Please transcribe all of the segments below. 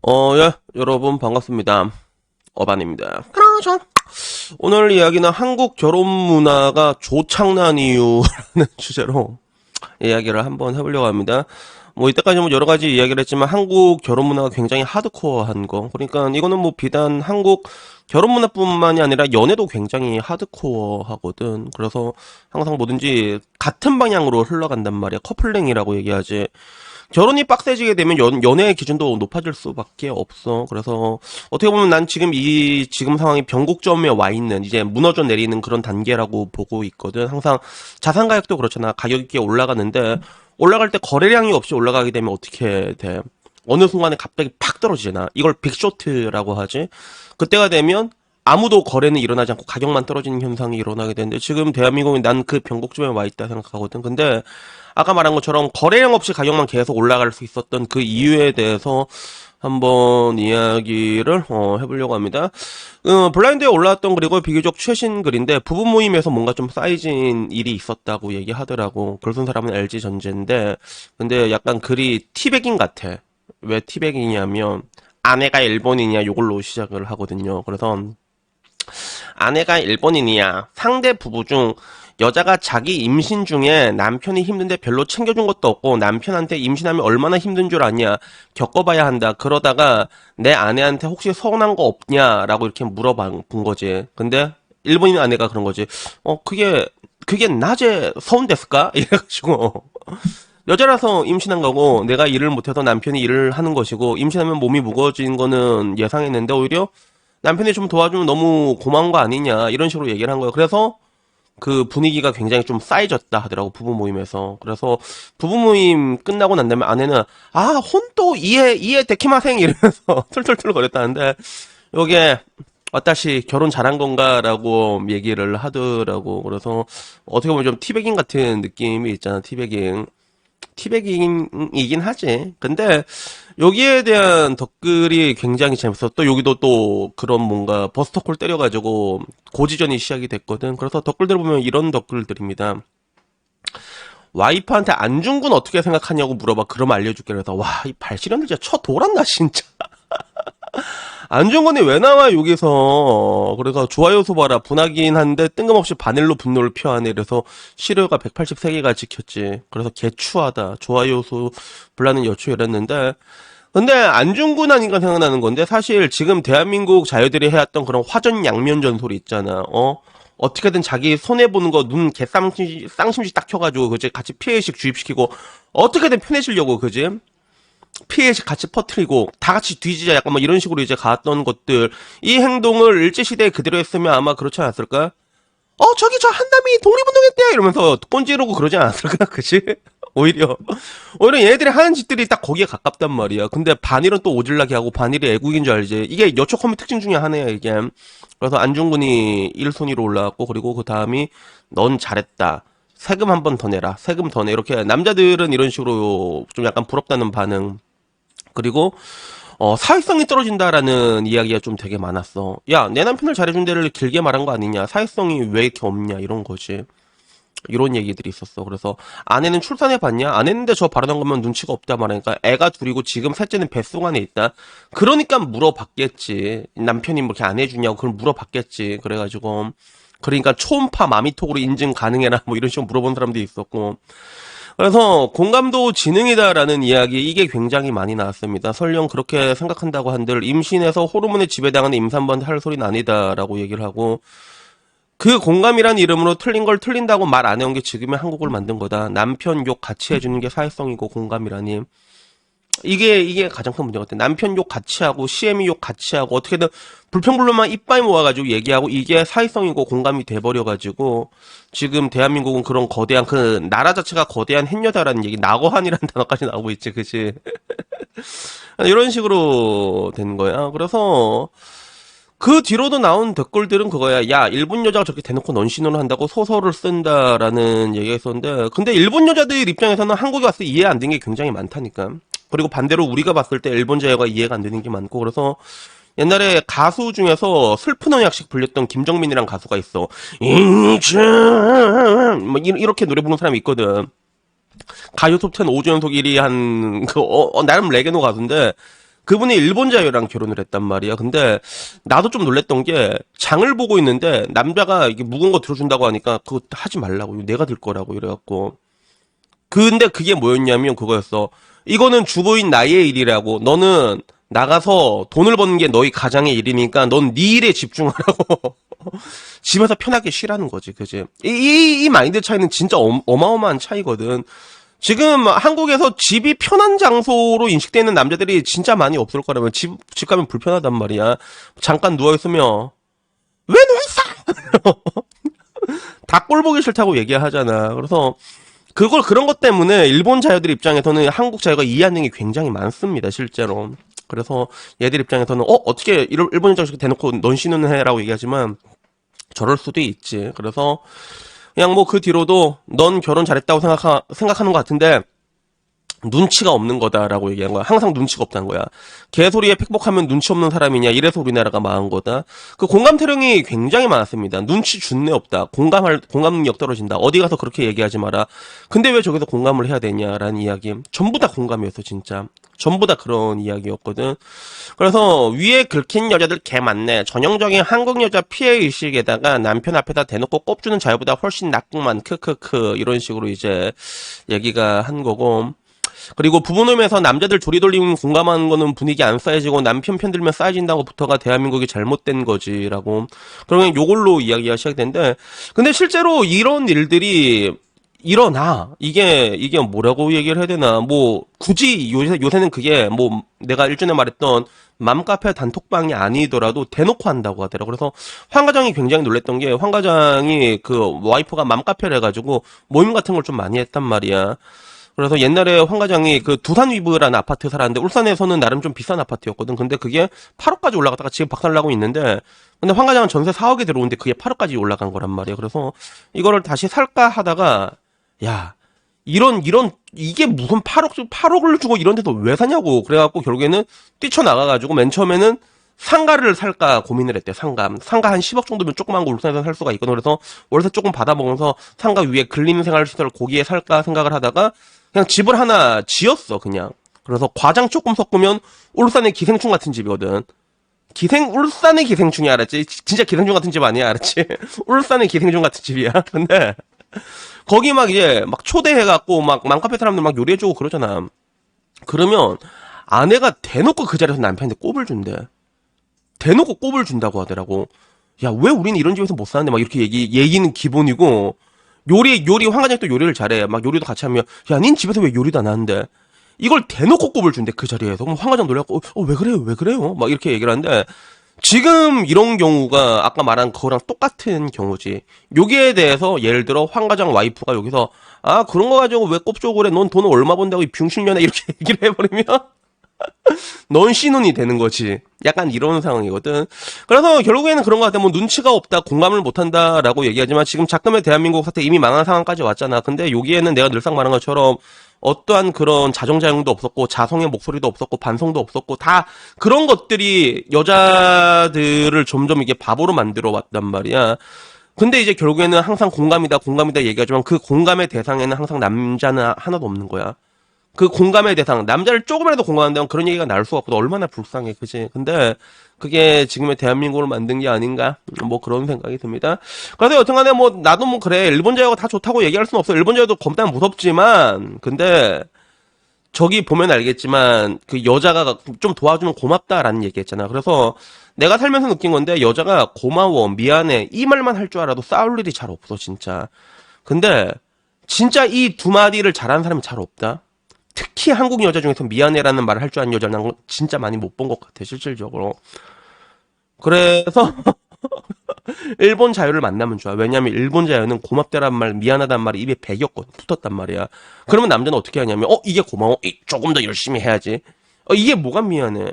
예, 여러분 반갑습니다. 어반입니다. 그러죠. 오늘 이야기는 한국 결혼 문화가 조창난 이유라는 주제로 이야기를 한번 해보려고 합니다. 뭐 이때까지 뭐 여러 가지 이야기를 했지만 한국 결혼 문화가 굉장히 하드코어한 거. 그러니까 이거는 뭐 비단 한국 결혼 문화뿐만이 아니라 연애도 굉장히 하드코어하거든. 그래서 항상 뭐든지 같은 방향으로 흘러간단 말이야. 커플링이라고 얘기하지. 결혼이 빡세지게 되면 연애의 기준도 높아질 수밖에 없어. 그래서 어떻게 보면 난 지금 상황이 변곡점에 와 있는, 이제 무너져 내리는 그런 단계라고 보고 있거든. 항상 자산 가격도 그렇잖아. 가격이 올라가는데 올라갈 때 거래량이 없이 올라가게 되면 어떻게 돼? 어느 순간에 갑자기 팍 떨어지잖아. 이걸 빅쇼트라고 하지. 그때가 되면 아무도 거래는 일어나지 않고 가격만 떨어지는 현상이 일어나게 되는데, 지금 대한민국이 난 그 변곡점에 와 있다 생각하거든. 근데 아까 말한 것처럼 거래량 없이 가격만 계속 올라갈 수 있었던 그 이유에 대해서 한번 이야기를 해보려고 합니다. 블라인드에 올라왔던, 그리고 비교적 최신 글인데, 부부 모임에서 뭔가 좀 쌓이진 일이 있었다고 얘기하더라고. 글 쓴 사람은 LG 전제인데, 근데 약간 글이 티백인 같아. 왜 티백이냐면 아내가 일본인이야, 요걸로 시작을 하거든요. 그래서 아내가 일본인이야. 상대 부부 중 여자가 자기 임신 중에 남편이 힘든데 별로 챙겨준 것도 없고, 남편한테 임신하면 얼마나 힘든 줄 아냐, 겪어봐야 한다. 그러다가 내 아내한테 혹시 서운한 거 없냐라고 이렇게 물어본 거지. 근데 일본인 아내가 그런 거지. 그게 낮에 서운됐을까? 이래가지고 여자라서 임신한 거고, 내가 일을 못해서 남편이 일을 하는 것이고, 임신하면 몸이 무거워지는 거는 예상했는데 오히려 남편이 좀 도와주면 너무 고마운 거 아니냐, 이런 식으로 얘기를 한 거예요. 그래서 그 분위기가 굉장히 좀 쌓여졌다 하더라고, 부부 모임에서. 그래서 부부 모임 끝나고 난 다음에 아내는 혼또 이해 데키마생 이러면서 툴툴툴 거렸다는데, 요게 와다시 결혼 잘한 건가라고 얘기를 하더라고. 그래서 어떻게 보면 좀 티베깅 같은 느낌이 있잖아, 티베깅. 티백이긴 하지. 근데 여기에 대한 댓글이 굉장히 재밌어. 또 여기도 또 그런 뭔가 버스터콜 때려가지고 고지전이 시작이 됐거든. 그래서 댓글들 보면 이런 댓글들입니다. 와이프한테 안중근 어떻게 생각하냐고 물어봐. 그럼 알려줄게. 그래서 와, 이 발시련들 진짜 쳐 돌았나 진짜. 안중근이 왜 나와 여기서. 그래서 좋아요 수 봐라. 분하긴 한데 뜬금없이 바늘로 분노를 표하네. 그래서 시료가 183개가 찍혔지. 그래서 개추하다. 좋아요 수 불나는 여추 이랬는데, 근데 안중근 하니까 생각나는 건데, 사실 지금 대한민국 자유들이 해왔던 그런 화전양면전 소리 있잖아. 어떻게든 자기 손해보는 거 눈 쌍심시 딱 켜가지고 그지, 같이 피해의식 주입시키고 어떻게든 편해지려고, 그지, 피해식 같이 퍼뜨리고 다 같이 뒤지자, 약간 뭐 이런 식으로 이제 가왔던 것들, 이 행동을 일제시대에 그대로 했으면 아마 그렇지 않았을까? 저기 저 한남이 독립운동했대요 이러면서 꼰지르고 그러지 않았을까? 그치? 오히려 얘네들이 하는 짓들이 딱 거기에 가깝단 말이야. 근데 반일은 또 오질나게 하고 반일이 애국인 줄 알지. 이게 여초 커뮤 특징 중에 하나야, 이게. 그래서 안중근이 1순위로 올라왔고, 그리고 그 다음이 넌 잘했다, 세금 한 번 더 내라, 세금 더 내, 이렇게 남자들은 이런 식으로 좀 약간 부럽다는 반응. 그리고 사회성이 떨어진다라는 이야기가 좀 되게 많았어. 야, 내 남편을 잘해준 데를 길게 말한 거 아니냐, 사회성이 왜 이렇게 없냐, 이런 거지. 이런 얘기들이 있었어. 그래서 아내는 출산해 봤냐? 안 했는데 저 바라던 거면 눈치가 없다 말하니까, 애가 둘이고 지금 셋째는 뱃속 안에 있다. 그러니까 물어봤겠지. 남편이 뭐 이렇게 안 해주냐고 그걸 물어봤겠지. 그래가지고 그러니까 초음파 마미톡으로 인증 가능해라 뭐 이런 식으로 물어본 사람도 있었고. 그래서 공감도 지능이다라는 이야기, 이게 굉장히 많이 나왔습니다. 설령 그렇게 생각한다고 한들 임신해서 호르몬에 지배당하는 임산부한테 할 소리는 아니다라고 얘기를 하고, 그 공감이란 이름으로 틀린 걸 틀린다고 말 안 해온 게 지금의 한국을 만든 거다. 남편 욕 같이 해주는 게 사회성이고 공감이라니. 이게 가장 큰 문제 같아. 남편 욕 같이 하고 CM이 욕 같이 하고 어떻게든 불평불만만 이빨 모아가지고 얘기하고, 이게 사회성이고 공감이 돼버려가지고 지금 대한민국은 그런 거대한, 그 나라 자체가 거대한 햇여자라는 얘기, 낙어한이라는 단어까지 나오고 있지, 그치? 이런 식으로 된 거야. 그래서 그 뒤로도 나온 댓글들은 그거야. 야, 일본 여자가 저렇게 대놓고 넌신호를 한다고 소설을 쓴다라는 얘기가 있었는데, 근데 일본 여자들 입장에서는 한국에 와서 이해 안 되는 게 굉장히 많다니까. 그리고 반대로 우리가 봤을 때 일본 여자가 이해가 안 되는 게 많고. 그래서 옛날에 가수 중에서 슬픈 언약식 불렸던 김정민이란 가수가 있어. 인천 뭐 이렇게 노래 부르는 사람이 있거든. 가요 톱10 5주 연속 1위 한 나름 레게노 가수인데, 그분이 일본자 여자랑 결혼을 했단 말이야. 근데 나도 좀 놀랬던 게 장을 보고 있는데 남자가 이게 묵은 거 들어준다고 하니까 그거 하지 말라고. 이거 내가 들 거라고 이래갖고. 근데 그게 뭐였냐면 그거였어. 이거는 주부인 나의 일이라고. 너는 나가서 돈을 버는 게 너희 가장의 일이니까 넌 네 일에 집중하라고. 집에서 편하게 쉬라는 거지, 그지? 이 마인드 차이는 진짜 어마어마한 차이거든. 지금 한국에서 집이 편한 장소로 인식되는 남자들이 진짜 많이 없을 거라면 집 가면 불편하단 말이야. 잠깐 누워있으면, 왜 누워있어? 다 꼴 보기 싫다고 얘기하잖아. 그래서, 그런 것 때문에 일본 자유들 입장에서는 한국 자유가 이해하는 게 굉장히 많습니다, 실제로. 그래서 얘들 입장에서는, 어떻게 일본 입장에서 대놓고 넌 쉬는 해라고 얘기하지만, 저럴 수도 있지. 그래서, 그냥 뭐 그 뒤로도 넌 결혼 잘했다고 생각하는 것 같은데 눈치가 없는 거다라고 얘기한 거야. 항상 눈치가 없다는 거야. 개소리에 팩복하면 눈치 없는 사람이냐. 이래서 우리나라가 망한 거다. 그 공감 태령이 굉장히 많았습니다. 눈치 준내 없다. 공감 능력 떨어진다. 어디 가서 그렇게 얘기하지 마라. 근데 왜 저기서 공감을 해야 되냐라는 이야기. 전부 다 공감이었어, 진짜. 전부 다 그런 이야기였거든. 그래서 위에 긁힌 여자들 개 많네. 전형적인 한국 여자 피해의식에다가 남편 앞에다 대놓고 꼽주는 자유보다 훨씬 낫구만. 크크크. 이런 식으로 이제 얘기가 한 거고. 그리고 부부놈에서 남자들 조리돌림 공감하는 거는 분위기 안 쌓여지고 남편 편들면 쌓여진다고부터가 대한민국이 잘못된 거지라고. 그러면 요걸로 이야기가 시작되는데, 근데 실제로 이런 일들이 일어나. 이게 뭐라고 얘기를 해야 되나. 뭐 굳이 요새는 그게 뭐 내가 일전에 말했던 맘카페 단톡방이 아니더라도 대놓고 한다고 하더라고. 그래서 황 과장이 굉장히 놀랬던 게, 황 과장이 그 와이프가 맘카페를 해가지고 모임 같은 걸 좀 많이 했단 말이야. 그래서 옛날에 황 과장이 그 두산 위브라는 아파트 살았는데, 울산에서는 나름 좀 비싼 아파트였거든. 근데 그게 8억까지 올라갔다가 지금 박살나고 있는데, 근데 황 과장은 전세 4억에 들어오는데 그게 8억까지 올라간 거란 말이에요. 그래서 이거를 다시 살까 하다가, 야, 이게 무슨 8억을 주고 이런 데도 왜 사냐고. 그래갖고 결국에는 뛰쳐나가가지고 맨 처음에는 상가를 살까 고민을 했대. 상가 한 10억 정도면 조그만 거 울산에서 살 수가 있거든. 그래서 월세 조금 받아먹으면서 상가 위에 근린생활시설 거기에 살까 생각을 하다가 그냥 집을 하나 지었어, 그냥. 그래서 과장 조금 섞으면 울산의 기생충 같은 집이거든. 울산의 기생충이, 알았지? 진짜 기생충 같은 집 아니야, 알았지? 울산의 기생충 같은 집이야. 근데 거기 막 이제 막 초대해갖고 막 맘카페 사람들 막 요리해주고 그러잖아. 그러면 아내가 대놓고 그 자리에서 남편한테 꼽을 준대. 대놓고 꼽을 준다고 하더라고. 야, 왜 우리는 이런 집에서 못 사는데? 막 이렇게 얘기는 기본이고, 황 과장이 또 요리를 잘해. 막 요리도 같이 하면, 야, 닌 집에서 왜 요리도 안 하는데? 이걸 대놓고 꼽을 준대, 그 자리에서. 그럼 황 과장 놀라고, 왜 그래요? 막 이렇게 얘기를 하는데, 지금 이런 경우가 아까 말한 그거랑 똑같은 경우지. 여기에 대해서 예를 들어 황 과장 와이프가 여기서, 그런 거 가지고 왜 꼽죠 그래? 넌 돈을 얼마 번다고 이 병신년에 이렇게 얘기를 해버리면, 넌 신혼이 되는 거지. 약간 이런 상황이거든. 그래서 결국에는 그런 것 같아. 뭐 눈치가 없다, 공감을 못한다라고 얘기하지만 지금 작금의 대한민국 사태 이미 망한 상황까지 왔잖아. 근데 여기에는 내가 늘상 말한 것처럼 어떠한 그런 자정자영도 없었고 자성의 목소리도 없었고 반성도 없었고 다 그런 것들이 여자들을 점점 이게 바보로 만들어 왔단 말이야. 근데 이제 결국에는 항상 공감이다 얘기하지만 그 공감의 대상에는 항상 남자는 하나도 없는 거야. 그 공감의 대상, 남자를 조금이라도 공감한다면 그런 얘기가 나올 수가 없거든. 얼마나 불쌍해, 그치? 근데 그게 지금의 대한민국을 만든 게 아닌가? 뭐 그런 생각이 듭니다. 그래서 여튼간에 뭐 나도 뭐 그래, 일본 자유가 다 좋다고 얘기할 수는 없어. 일본 자유도 겁나 무섭지만, 근데 저기 보면 알겠지만 그 여자가 좀 도와주면 고맙다라는 얘기 했잖아. 그래서 내가 살면서 느낀 건데, 여자가 고마워, 미안해 이 말만 할 줄 알아도 싸울 일이 잘 없어, 진짜. 근데 진짜 이 두 마디를 잘하는 사람이 잘 없다. 특히 한국 여자 중에서 미안해라는 말을 할 줄 아는 여자는 진짜 많이 못 본 것 같아, 실질적으로. 그래서 일본 자유를 만나면 좋아. 왜냐면 일본 자유는 고맙다란 말, 미안하다는 말이 입에 배겼거든, 붙었단 말이야. 그러면 남자는 어떻게 하냐면, 이게 고마워? 조금 더 열심히 해야지. 이게 뭐가 미안해?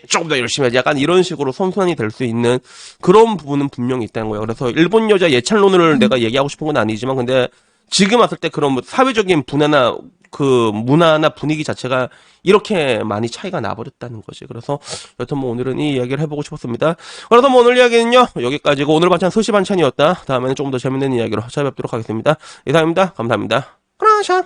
조금 더 열심히 해야지. 약간 이런 식으로 선순환이 될 수 있는 그런 부분은 분명히 있다는 거야. 그래서 일본 여자 예찰론을 내가 얘기하고 싶은 건 아니지만, 근데 지금 왔을 때 그런 사회적인 분야나 그 문화나 분위기 자체가 이렇게 많이 차이가 나버렸다는 거지. 그래서 여튼 뭐 오늘은 이 이야기를 해보고 싶었습니다. 그래서 뭐 오늘 이야기는요 여기까지고, 오늘 반찬 스시 반찬이었다. 다음에는 조금 더 재밌는 이야기로 찾아뵙도록 하겠습니다. 이상입니다. 감사합니다. 그라샤.